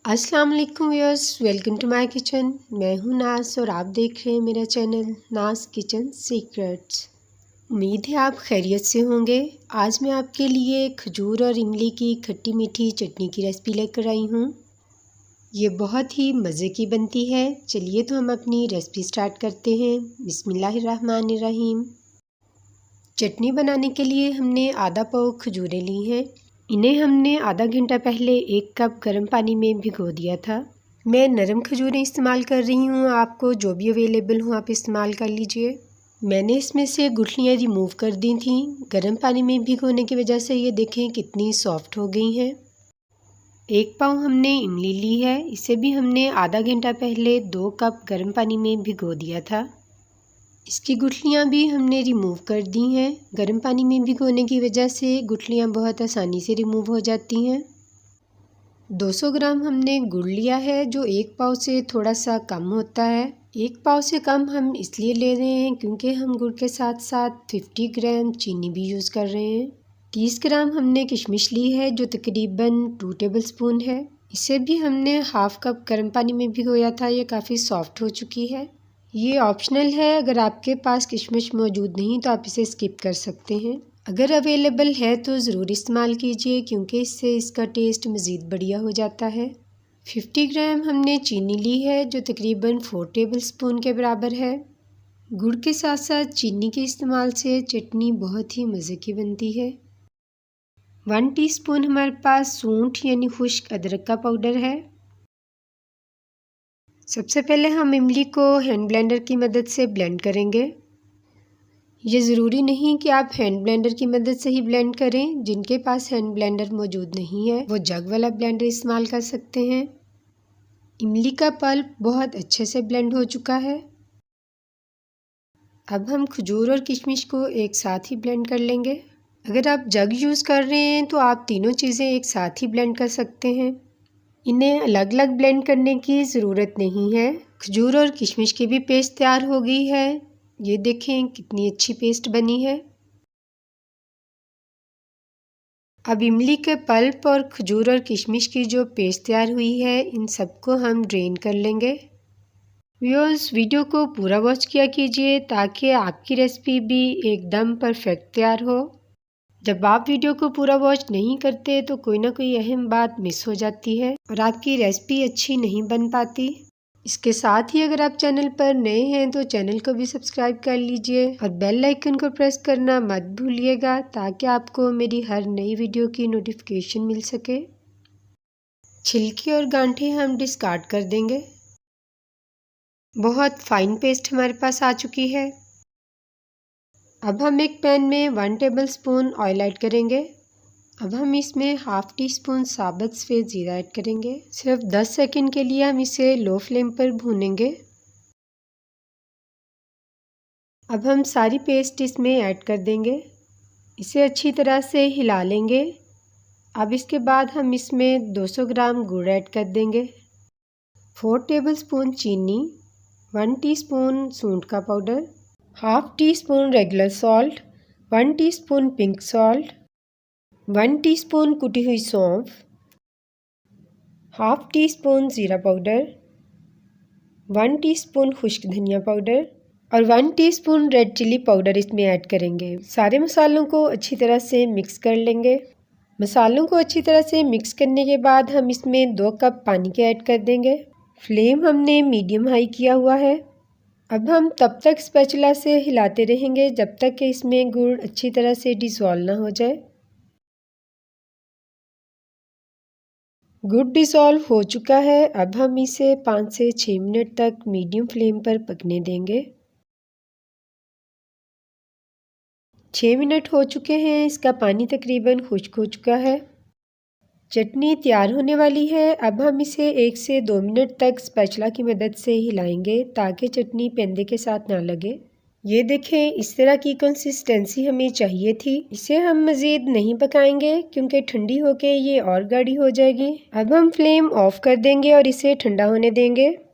अस्सलाम वालेकुम viewers, welcome to my kitchen. मैं हूं नाज और आप देख रहे हैं मेरा चैनल नाज किचन सीक्रेट्स। उम्मीद है आप खैरियत से होंगे। आज मैं आपके लिए खजूर और इमली की खट्टी मीठी चटनी की रेसिपी लेकर आई हूं। ये बहुत ही मज़े की बनती है। चलिए तो हम अपनी रेसिपी स्टार्ट करते हैं। बिस्मिल्लाहिर्रहमानिर्रहीम। चटनी बनाने के लिए हमने आधा पाव खजूरें ली हैं। इन्हें हमने आधा घंटा पहले 1 कप गर्म पानी में भिगो दिया था। मैं नरम खजूरें इस्तेमाल कर रही हूँ, आपको जो भी अवेलेबल हो आप इस्तेमाल कर लीजिए। मैंने इसमें से गुठलियाँ रिमूव कर दी थी। गर्म पानी में भिगोने की वजह से ये देखें कितनी सॉफ्ट हो गई हैं। 1 पाव हमने इमली ली है, इसे भी हमने आधा घंटा पहले 2 कप गर्म पानी में भिगो दिया था। इसकी गुठलियाँ भी हमने रिमूव कर दी हैं। गर्म पानी में भिगोने की वजह से गुठलियाँ बहुत आसानी से रिमूव हो जाती हैं। 200 ग्राम हमने गुड़ लिया है, जो 1 पाव से थोड़ा सा कम होता है। 1 पाव से कम हम इसलिए ले रहे हैं क्योंकि हम गुड़ के साथ साथ 50 ग्राम चीनी भी यूज़ कर रहे हैं। 30 ग्राम हमने किशमिश ली है, जो तकरीबन 2 टेबल स्पून है। इसे भी हमने हाफ़ कप गर्म पानी में भिगोया था। ये काफ़ी सॉफ्ट हो चुकी है। ये ऑप्शनल है, अगर आपके पास किशमिश मौजूद नहीं तो आप इसे स्किप कर सकते हैं। अगर अवेलेबल है तो ज़रूर इस्तेमाल कीजिए क्योंकि इससे इसका टेस्ट मज़ीद बढ़िया हो जाता है। 50 ग्राम हमने चीनी ली है, जो तकरीबन 4 टेबल स्पून के बराबर है। गुड़ के साथ साथ चीनी के इस्तेमाल से चटनी बहुत ही मज़े की बनती है। 1 टीस्पून हमारे पास सूंठ यानी खुश्क अदरक का पाउडर है। सबसे पहले हम इमली को हैंड ब्लेंडर की मदद से ब्लेंड करेंगे। ये ज़रूरी नहीं कि आप हैंड ब्लेंडर की मदद से ही ब्लेंड करें। जिनके पास हैंड ब्लेंडर मौजूद नहीं है वो जग वाला ब्लेंडर इस्तेमाल कर सकते हैं। इमली का पल्प बहुत अच्छे से ब्लेंड हो चुका है। अब हम खजूर और किशमिश को एक साथ ही ब्लेंड कर लेंगे। अगर आप जग यूज़ कर रहे हैं तो आप तीनों चीज़ें एक साथ ही ब्लेंड कर सकते हैं। इन्हें अलग अलग ब्लेंड करने की ज़रूरत नहीं है। खजूर और किशमिश की भी पेस्ट तैयार हो गई है। ये देखें कितनी अच्छी पेस्ट बनी है। अब इमली के पल्प और खजूर और किशमिश की जो पेस्ट तैयार हुई है, इन सबको हम ड्रेन कर लेंगे। व्यूअर्स, वीडियो को पूरा वॉच किया कीजिए ताकि आपकी रेसिपी भी एकदम परफेक्ट तैयार हो। जब आप वीडियो को पूरा वॉच नहीं करते तो कोई ना कोई अहम बात मिस हो जाती है और आपकी रेसिपी अच्छी नहीं बन पाती। इसके साथ ही अगर आप चैनल पर नए हैं तो चैनल को भी सब्सक्राइब कर लीजिए और बेल आइकन को प्रेस करना मत भूलिएगा ताकि आपको मेरी हर नई वीडियो की नोटिफिकेशन मिल सके। छिलके और गांठें हम डिस्कार्ड कर देंगे। बहुत फाइन पेस्ट हमारे पास आ चुकी है। अब हम एक पैन में 1 टेबल स्पून ऑयल ऐड करेंगे। अब हम इसमें हाफ़ टी स्पून साबुत सफ़ेद ज़ीरा ऐड करेंगे। सिर्फ 10 सेकंड के लिए हम इसे लो फ्लेम पर भूनेंगे। अब हम सारी पेस्ट इसमें ऐड कर देंगे। इसे अच्छी तरह से हिला लेंगे। अब इसके बाद हम इसमें 200 ग्राम गुड़ ऐड कर देंगे, 4 टेबल स्पून चीनी, 1 टीस्पून सूंठ का powder, half tea spoon regular salt, 1 teaspoon pink salt, 1 teaspoon कुटी हुई सौंफ, हाफ़ टी स्पून ज़ीरा पाउडर, 1 टीस्पून खुश्क धनिया पाउडर और 1 टीस्पून रेड चिली पाउडर इसमें ऐड करेंगे। सारे मसालों को अच्छी तरह से मिक्स कर लेंगे। मसालों को अच्छी तरह से मिक्स करने के बाद हम इसमें 2 कप पानी के ऐड कर देंगे। फ्लेम हमने मीडियम हाई किया हुआ है। अब हम तब तक स्पैचुला से हिलाते रहेंगे जब तक कि इसमें गुड़ अच्छी तरह से डिसॉल्व ना हो जाए। गुड़ डिसॉल्व हो चुका है। अब हम इसे 5 से 6 मिनट तक मीडियम फ्लेम पर पकने देंगे। 6 मिनट हो चुके हैं। इसका पानी तकरीबन खुश्क हो चुका है। चटनी तैयार होने वाली है। अब हम इसे 1 से 2 मिनट तक स्पैचुला की मदद से हिलाएंगे ताकि चटनी पेंदे के साथ ना लगे। ये देखें, इस तरह की कंसिस्टेंसी हमें चाहिए थी। इसे हम मज़ीद नहीं पकाएंगे क्योंकि ठंडी होके ये और गाढ़ी हो जाएगी। अब हम फ्लेम ऑफ कर देंगे और इसे ठंडा होने देंगे।